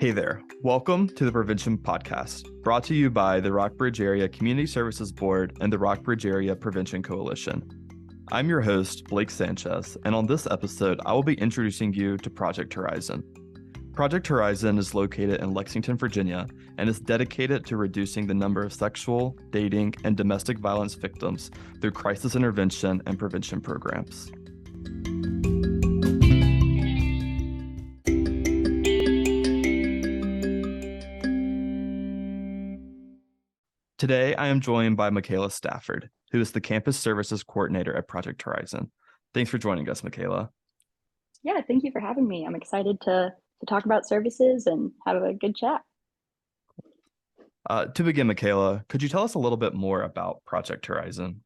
Hey there. Welcome to the Prevention Podcast, brought to you by the Rockbridge Area Community Services Board and the Rockbridge Area Prevention Coalition. I'm your host, Blake Sanchez, and on this episode, I will be introducing you to Project Horizon. Project Horizon is located in Lexington, Virginia, and is dedicated to reducing the number of sexual, dating, and domestic violence victims through crisis intervention and prevention programs. Today, I am joined by Michaela Stafford, who is the Campus Services Coordinator at Project Horizon. Thanks for joining us, Michaela. Yeah, thank you for having me. I'm excited to talk about services and have a good chat. To begin, Michaela, could you tell us a little bit more about Project Horizon?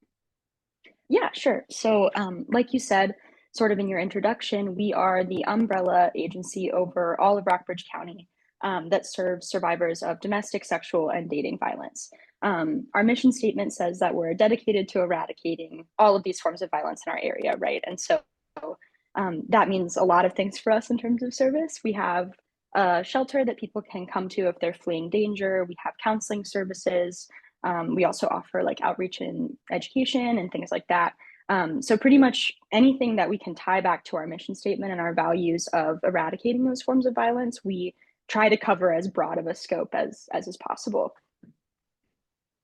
Yeah, sure. So, like you said, sort of in your introduction, we are the umbrella agency over all of Rockbridge County that serves survivors of domestic, sexual, and dating violence. Our mission statement says that we're dedicated to eradicating all of these forms of violence in our area, right? And so that means a lot of things for us in terms of service. We have a shelter that people can come to if they're fleeing danger. We have counseling services. We also offer like outreach and education and things like that. So pretty much anything that we can tie back to our mission statement and our values of eradicating those forms of violence, we try to cover as broad of a scope as is possible.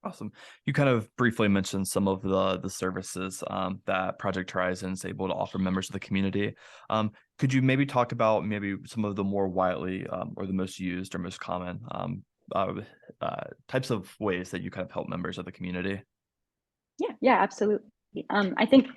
Awesome. You kind of briefly mentioned some of the services that Project Horizon is able to offer members of the community. Could you maybe talk about maybe some of the more widely or the most used or most common types of ways that you kind of help members of the community? Yeah, absolutely. I think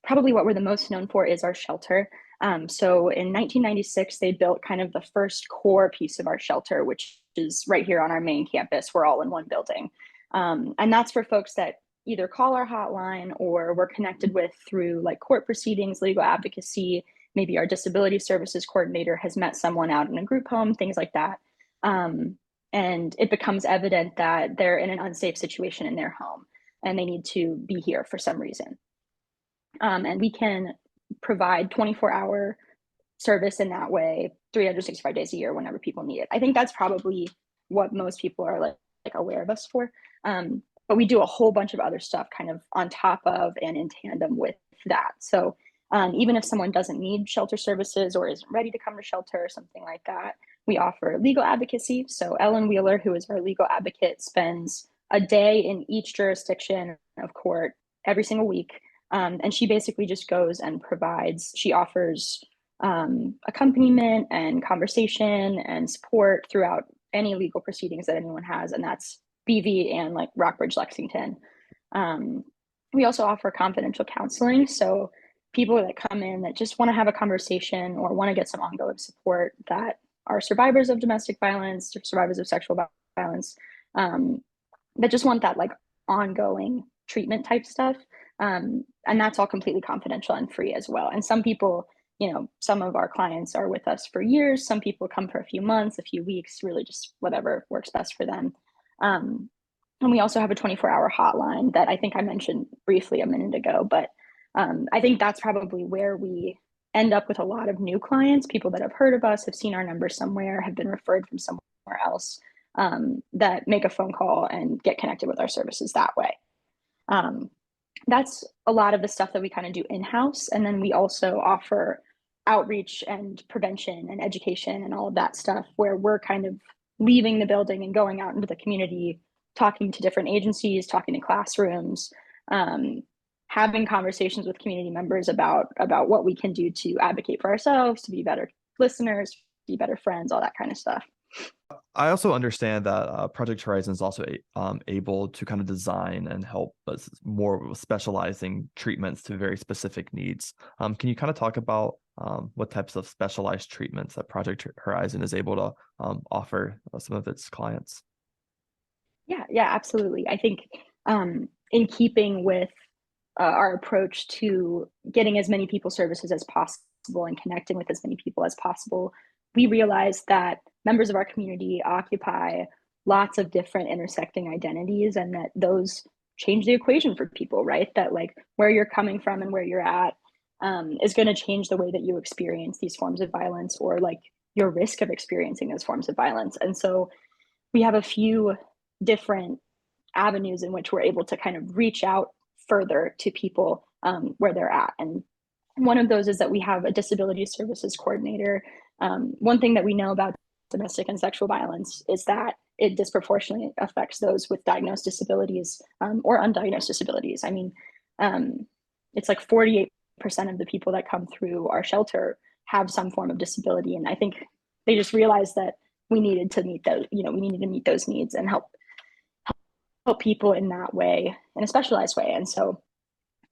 probably what we're the most known for is our shelter. So in 1996, they built kind of the first core piece of our shelter, which is right here on our main campus. We're all in one building. And that's for folks that either call our hotline or we're connected with through like court proceedings, legal advocacy. Maybe our disability services coordinator has met someone out in a group home, things like that. And it becomes evident that they're in an unsafe situation in their home and they need to be here for some reason. And we can provide 24-hour service in that way, 365 days a year, whenever people need it. I think that's probably what most people are like aware of us for. But we do a whole bunch of other stuff kind of on top of and in tandem with that. So even if someone doesn't need shelter services or isn't ready to come to shelter or something like that, we offer legal advocacy. So Ellen Wheeler, who is our legal advocate, spends a day in each jurisdiction of court every single week. And she basically just goes and she offers accompaniment and conversation and support throughout any legal proceedings that anyone has. And that's BV and like Rockbridge, Lexington. We also offer confidential counseling. So people that come in that just want to have a conversation or want to get some ongoing support that are survivors of domestic violence, or survivors of sexual violence, that just want that like ongoing treatment type stuff. And that's all completely confidential and free as well. And some people, some of our clients are with us for years. Some people come for a few months, a few weeks, really just whatever works best for them. And we also have a 24-hour hotline that I think I mentioned briefly a minute ago, but I think that's probably where we end up with a lot of new clients, people that have heard of us, have seen our number somewhere, have been referred from somewhere else, that make a phone call and get connected with our services that way. That's a lot of the stuff that we kind of do in-house. And then we also offer outreach and prevention and education and all of that stuff where we're kind of leaving the building and going out into the community, talking to different agencies, talking to classrooms, having conversations with community members about what we can do to advocate for ourselves, to be better listeners, be better friends, all that kind of stuff. I also understand that Project Horizon is also able to kind of design and help us more specializing treatments to very specific needs. Can you kind of talk about what types of specialized treatments that Project Horizon is able to offer some of its clients? Yeah, absolutely. I think in keeping with our approach to getting as many people services as possible and connecting with as many people as possible, we realized that members of our community occupy lots of different intersecting identities and that those change the equation for people, right? That like where you're coming from and where you're at is going to change the way that you experience these forms of violence or like your risk of experiencing those forms of violence. And so we have a few different avenues in which we're able to kind of reach out further to people where they're at. And one of those is that we have a disability services coordinator. One thing that we know about domestic and sexual violence is that it disproportionately affects those with diagnosed disabilities or undiagnosed disabilities. I mean, it's like 48% of the people that come through our shelter have some form of disability. And I think they just realized that we needed to meet those, we needed to meet those needs and help people in that way, in a specialized way. And so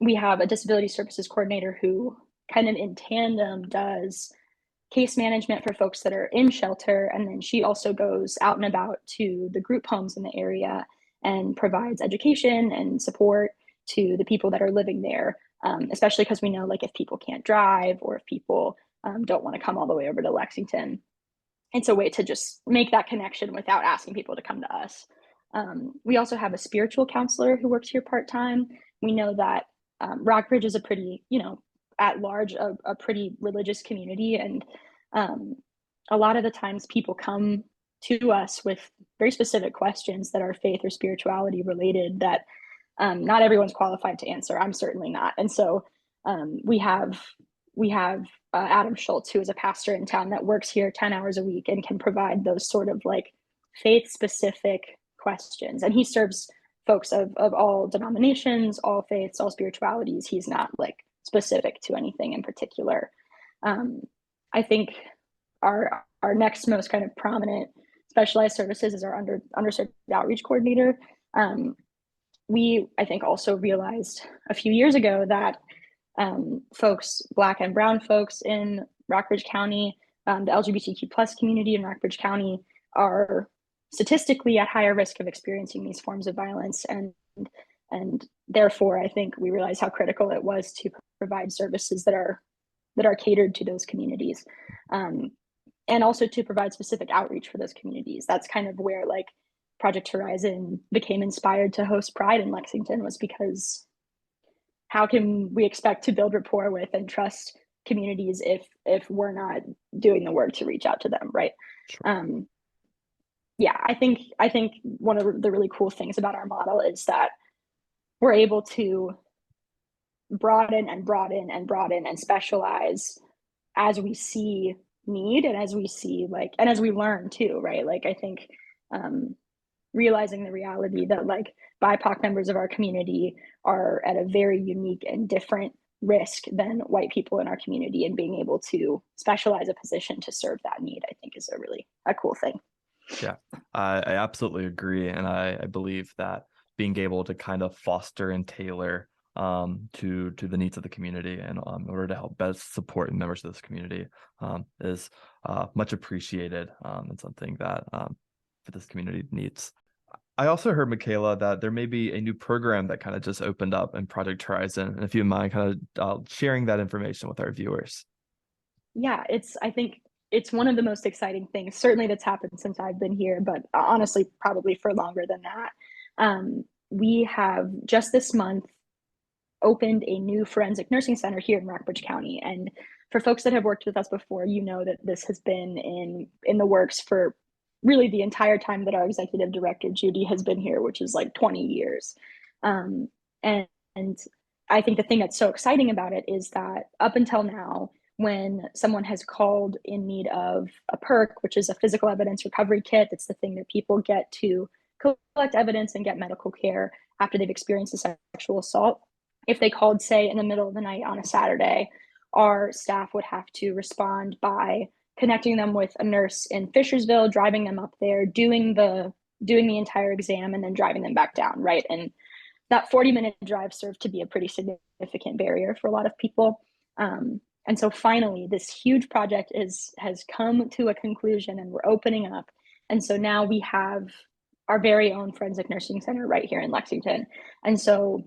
we have a disability services coordinator who kind of in tandem does case management for folks that are in shelter. And then she also goes out and about to the group homes in the area and provides education and support to the people that are living there, especially because we know like if people can't drive or if people don't want to come all the way over to Lexington, it's a way to just make that connection without asking people to come to us. We also have a spiritual counselor who works here part-time. We know that Rockbridge is a pretty, at large, a pretty religious community. And a lot of the times people come to us with very specific questions that are faith or spirituality related that not everyone's qualified to answer. I'm certainly not. And so we have Adam Schultz, who is a pastor in town that works here 10 hours a week and can provide those sort of like faith specific questions. And he serves folks of all denominations, all faiths, all spiritualities. He's not like specific to anything in particular. I think our next most kind of prominent specialized services is our underserved outreach coordinator. We, I think, also realized a few years ago that folks, Black and Brown folks in Rockbridge County, the LGBTQ plus community in Rockbridge County are statistically at higher risk of experiencing these forms of violence. And therefore, I think we realized how critical it was to provide services that are catered to those communities. And also to provide specific outreach for those communities. That's kind of where like Project Horizon became inspired to host Pride in Lexington, was because how can we expect to build rapport with and trust communities if we're not doing the work to reach out to them, right? Sure. Yeah, I think one of the really cool things about our model is that we're able to broaden and specialize as we see need and as we see and as we learn too, right? Like I think realizing the reality that like BIPOC members of our community are at a very unique and different risk than white people in our community, and being able to specialize a position to serve that need, I think is a cool thing. Yeah, I absolutely agree. And I believe that being able to kind of foster and tailor to the needs of the community and in order to help best support members of this community is much appreciated and something that this community needs. I also heard, Michaela, that there may be a new program that kind of just opened up in Project Horizon. And if you mind kind of sharing that information with our viewers. Yeah, I think it's one of the most exciting things, certainly that's happened since I've been here, but honestly, probably for longer than that. We have just this month opened a new forensic nursing center here in Rockbridge County. And for folks that have worked with us before, you know that this has been in the works for really the entire time that our executive director, Judy, has been here, which is like 20 years. And I think the thing that's so exciting about it is that up until now, when someone has called in need of a PERC, which is a physical evidence recovery kit, that's the thing that people get to collect evidence and get medical care after they've experienced a sexual assault. If they called, say, in the middle of the night on a Saturday, our staff would have to respond by connecting them with a nurse in Fishersville, driving them up there, doing the entire exam, and then driving them back down, right? And that 40-minute drive served to be a pretty significant barrier for a lot of people. And so finally, this huge project has come to a conclusion, and we're opening up. And so now we have our very own forensic nursing center right here in Lexington. And so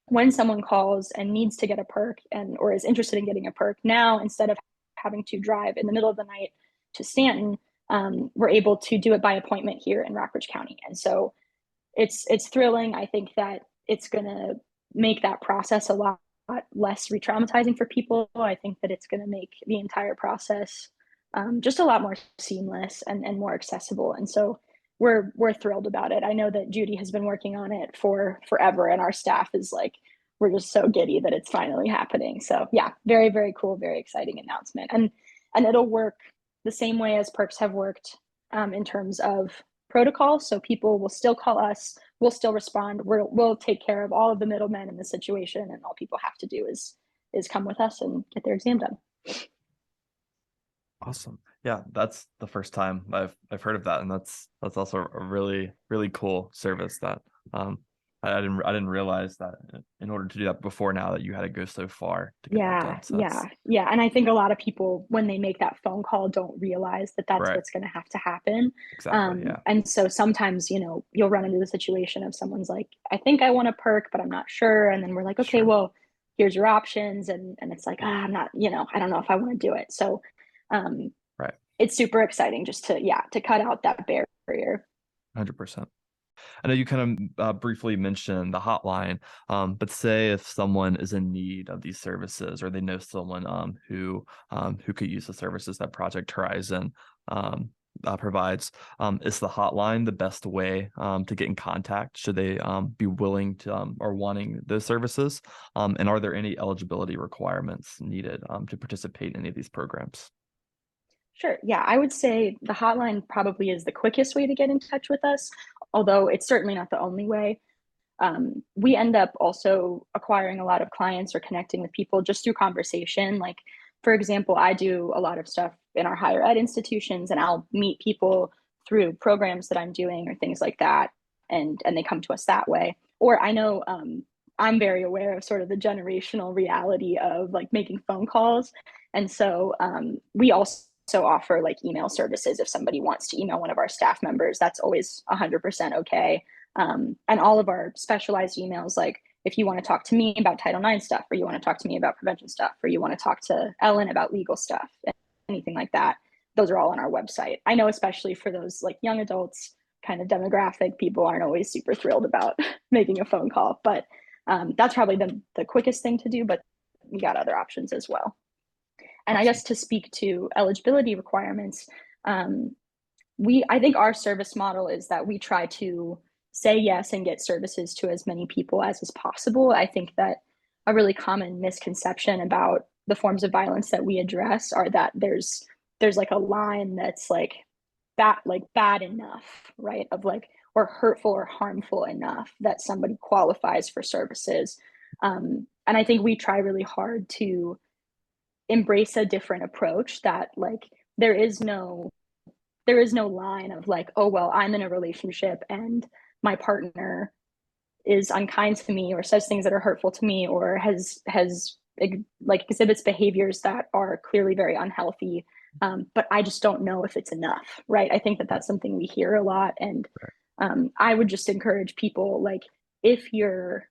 when someone calls and needs to get a PERC or is interested in getting a PERC, now instead of having to drive in the middle of the night to Stanton, we're able to do it by appointment here in Rockbridge County. And so it's thrilling. I think that it's going to make that process a lot less re-traumatizing for people. I think that it's going to make the entire process just a lot more seamless and more accessible. And so we're thrilled about it. I know that Judy has been working on it for forever, and our staff is like, we're just so giddy that it's finally happening. So yeah, very, very cool, very exciting announcement. And it'll work the same way as perks have worked in terms of protocol. So people will still call us, we'll still respond, we'll take care of all of the middlemen in the situation, and all people have to do is come with us and get their exam done. Awesome. Yeah, that's the first time I've heard of that, and that's also a really, really cool service that I didn't realize that in order to do that before now that you had to go so far to get that Yeah, done. So that's yeah. And I think a lot of people, when they make that phone call, don't realize that that's right. what's going to have to happen. Exactly. Yeah. And so sometimes, you'll run into the situation of someone's like, I think I want a perk, but I'm not sure. And then we're like, okay, Sure. well, here's your options. And it's like, I'm not, I don't know if I want to do it. So um, Right. it's super exciting just to cut out that barrier. 100%. I know you kind of briefly mentioned the hotline, but say if someone is in need of these services, or they know someone who could use the services that Project Horizon provides, is the hotline the best way to get in contact? Should they be willing to or wanting those services? And are there any eligibility requirements needed to participate in any of these programs? Sure. Yeah, I would say the hotline probably is the quickest way to get in touch with us, although it's certainly not the only way. We end up also acquiring a lot of clients or connecting with people just through conversation. Like, for example, I do a lot of stuff in our higher ed institutions, and I'll meet people through programs that I'm doing or things like that, and they come to us that way. Or I know I'm very aware of sort of the generational reality of like making phone calls, and so we also offer like email services. If somebody wants to email one of our staff members, that's always 100% okay. And all of our specialized emails, like if you want to talk to me about Title IX stuff, or you want to talk to me about prevention stuff, or you want to talk to Ellen about legal stuff, anything like that, those are all on our website. I know, especially for those like young adults kind of demographic, people aren't always super thrilled about making a phone call, but that's probably the quickest thing to do, but we got other options as well. And I Awesome. guess to speak to eligibility requirements, I think our service model is that we try to say yes and get services to as many people as is possible. I think that a really common misconception about the forms of violence that we address are that there's like a line that's like bad enough, right? Of like, or hurtful or harmful enough that somebody qualifies for services. And I think we try really hard to embrace a different approach that like there is no line of like, oh, well, I'm in a relationship and my partner is unkind to me or says things that are hurtful to me or has like exhibits behaviors that are clearly very unhealthy. But I just don't know if it's enough, right? I think that that's something we hear a lot. And I would just encourage people, like, if you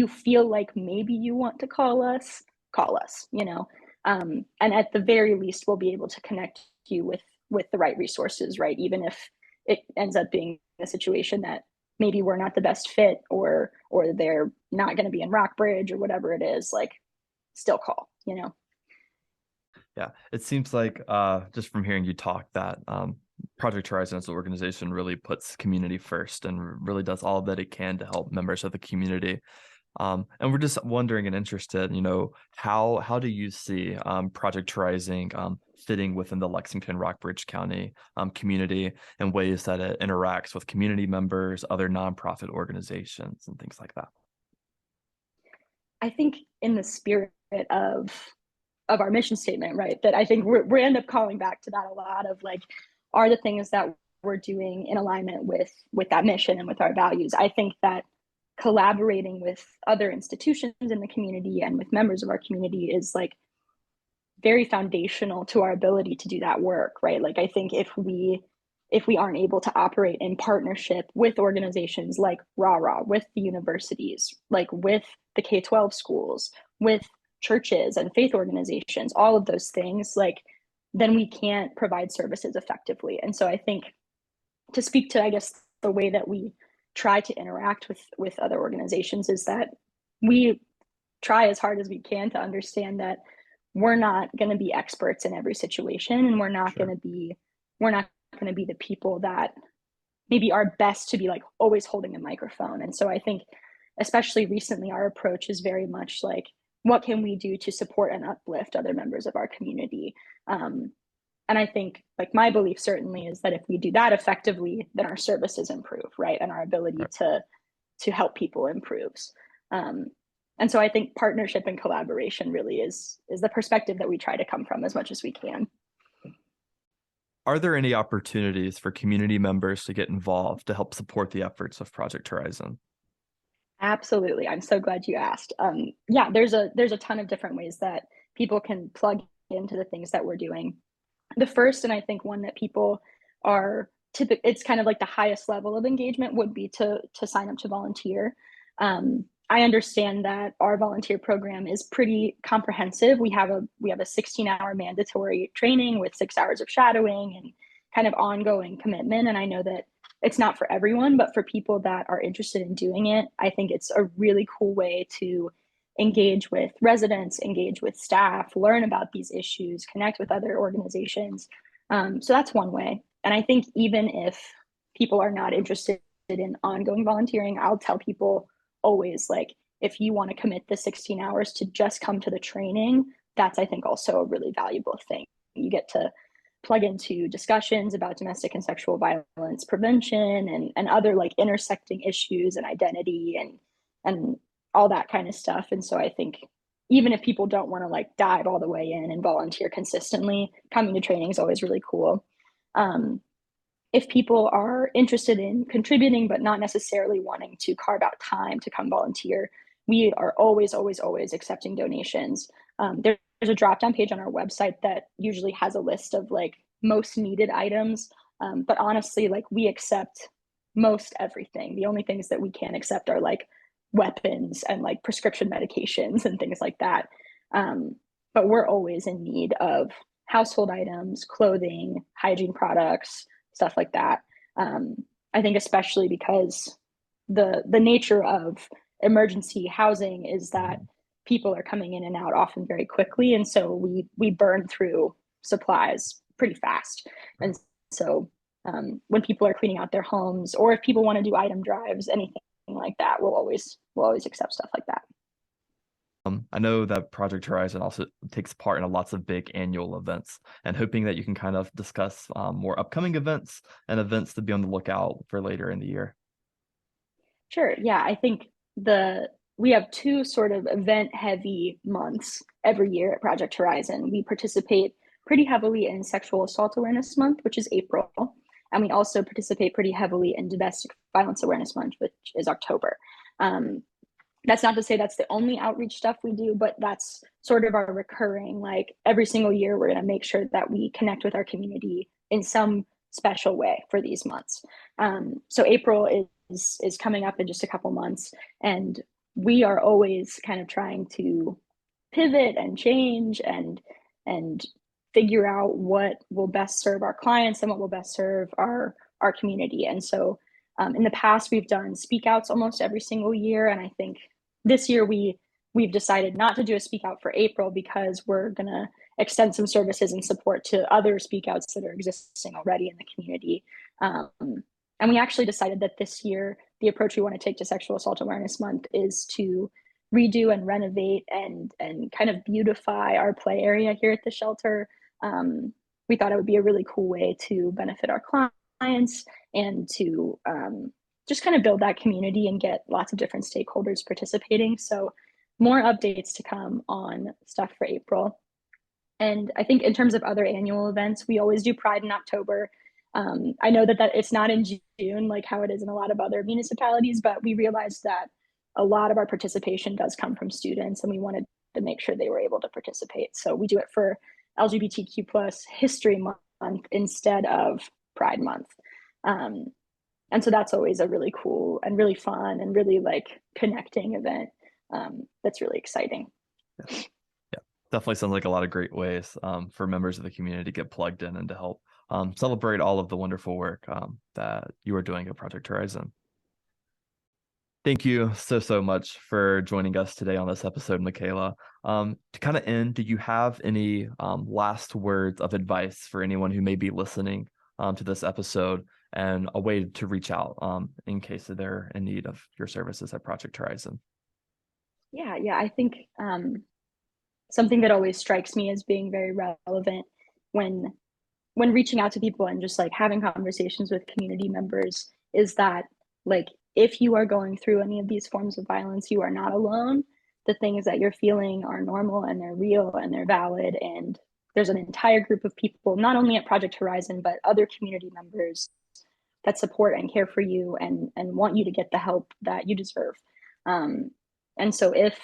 feel like maybe you want to call us. And at the very least, we'll be able to connect you with the right resources, right? Even if it ends up being a situation that maybe we're not the best fit, or they're not going to be in Rockbridge or whatever it is, like, still call. Yeah, it seems like just from hearing you talk that Project Horizon as an organization really puts community first and really does all that it can to help members of the community. And we're just wondering and interested, how do you see Project Horizon fitting within the Lexington-Rockbridge County community in ways that it interacts with community members, other nonprofit organizations, and things like that? I think in the spirit of our mission statement, right, that I think we end up calling back to that a lot of like, are the things that we're doing in alignment with that mission and with our values. I think that collaborating with other institutions in the community and with members of our community is like very foundational to our ability to do that work, right? Like, I think if we aren't able to operate in partnership with organizations like RARA, with the universities, like with the K-12 schools, with churches and faith organizations, all of those things, like, then we can't provide services effectively. And so I think, to speak to, I guess, the way that we try to interact with other organizations, is that we try as hard as we can to understand that we're not going to be experts in every situation, and we're not Sure. going to be the people that maybe are best to be like always holding a microphone. And so I think especially recently our approach is very much like, what can we do to support and uplift other members of our community? And I think like my belief certainly is that if we do that effectively, then our services improve, right? And our ability Right. to help people improves. um, and so I think partnership and collaboration really is the perspective that we try to come from as much as we can. Are there any opportunities for community members to get involved to help support the efforts of Project Horizon? Absolutely. I'm so glad you asked. Yeah, there's a ton of different ways that people can plug into the things that we're doing. The first, and I think one that people are it's kind of like the highest level of engagement would be to sign up to volunteer. I understand that our volunteer program is pretty comprehensive. We have a 16-hour mandatory training with 6 hours of shadowing and kind of ongoing commitment. And I know that it's not for everyone, but for people that are interested in doing it, I think it's a really cool way to engage with residents, engage with staff, learn about these issues, connect with other organizations. So that's one way. And I think even if people are not interested in ongoing volunteering, I'll tell people always like, if you want to commit the 16 hours to just come to the training, that's, I think, also a really valuable thing. You get to plug into discussions about domestic and sexual violence prevention and other like intersecting issues and identity and all that kind of stuff. And so I think even if people don't want to like dive all the way in and volunteer consistently, coming to training is always really cool. Um, if people are interested in contributing but not necessarily wanting to carve out time to come volunteer, we are always accepting donations. There's a drop down page on our website that usually has a list of like most needed items. But honestly, like we accept most everything. The only things that we can't accept are like weapons and like prescription medications and things like that. But we're always in need of household items, clothing, hygiene products, stuff like that. Um, I think especially because the nature of emergency housing is that people are coming in and out often very quickly, and so we burn through supplies pretty fast. And so when people are cleaning out their homes, or if people want to do item drives, anything like that, we'll always accept stuff like that. I know that Project Horizon also takes part in lots of big annual events, and hoping that you can kind of discuss more upcoming events and events to be on the lookout for later in the year. Sure. Yeah, I think the we have two sort of event heavy months every year at Project Horizon. We participate pretty heavily in Sexual Assault Awareness Month, which is April, and we also participate pretty heavily in Domestic Violence Awareness Month, which is October. Um, that's not to say that's the only outreach stuff we do, but that's sort of our recurring, like every single year, we're going to make sure that we connect with our community in some special way for these months. So April is coming up in just a couple months, and we are always kind of trying to pivot and change and figure out what will best serve our clients and what will best serve our community. And so in the past, we've done speak outs almost every single year, and I think this year we've decided not to do a speak out for April because we're going to extend some services and support to other speak outs that are existing already in the community. Um, and we actually decided that this year, the approach we want to take to Sexual Assault Awareness Month is to redo and renovate and kind of beautify our play area here at the shelter. We thought it would be a really cool way to benefit our clients and to just kind of build that community and get lots of different stakeholders participating. So more updates to come on stuff for April. And I think in terms of other annual events, we always do Pride in October. I know that it's not in June like how it is in a lot of other municipalities, but we realized that a lot of our participation does come from students, and we wanted to make sure they were able to participate. So we do it for LGBTQ plus History Month instead of Pride Month. And so that's always a really cool and really fun and really like connecting event. That's really exciting. Yeah. Yeah, definitely sounds like a lot of great ways for members of the community to get plugged in and to help celebrate all of the wonderful work that you are doing at Project Horizon. Thank you so much for joining us today on this episode, Michaela. To kind of end, do you have any last words of advice for anyone who may be listening to this episode and a way to reach out in case they're in need of your services at Project Horizon? Yeah. I think something that always strikes me as being very relevant when reaching out to people and just like having conversations with community members is that, like, if you are going through any of these forms of violence, you are not alone. The things that you're feeling are normal and they're real and they're valid. And there's an entire group of people, not only at Project Horizon, but other community members that support and care for you and want you to get the help that you deserve. And so if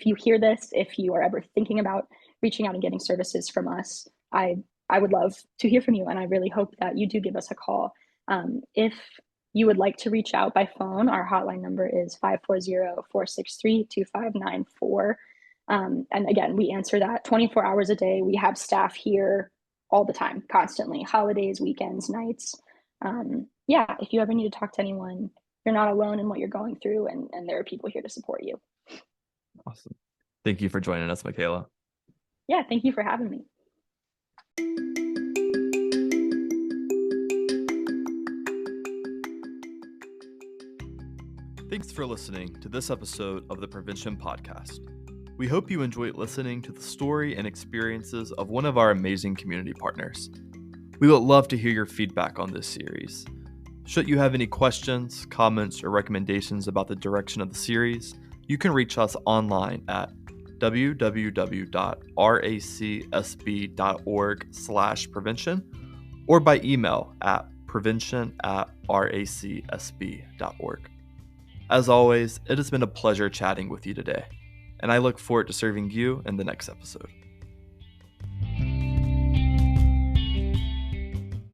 you hear this, if you are ever thinking about reaching out and getting services from us, I would love to hear from you. And I really hope that you do give us a call. If you would like to reach out by phone, our hotline number is 540-463-2594. And again, we answer that 24 hours a day. We have staff here all the time, constantly, holidays, weekends, nights. Yeah, if you ever need to talk to anyone, you're not alone in what you're going through, and there are people here to support you. Awesome. Thank you for joining us, Michaela. Yeah, thank you for having me. Thanks for listening to this episode of the Prevention Podcast. We hope you enjoyed listening to the story and experiences of one of our amazing community partners. We would love to hear your feedback on this series. Should you have any questions, comments, or recommendations about the direction of the series, you can reach us online at www.racsb.org/prevention or by email at prevention@racsb.org. As always, it has been a pleasure chatting with you today, and I look forward to serving you in the next episode.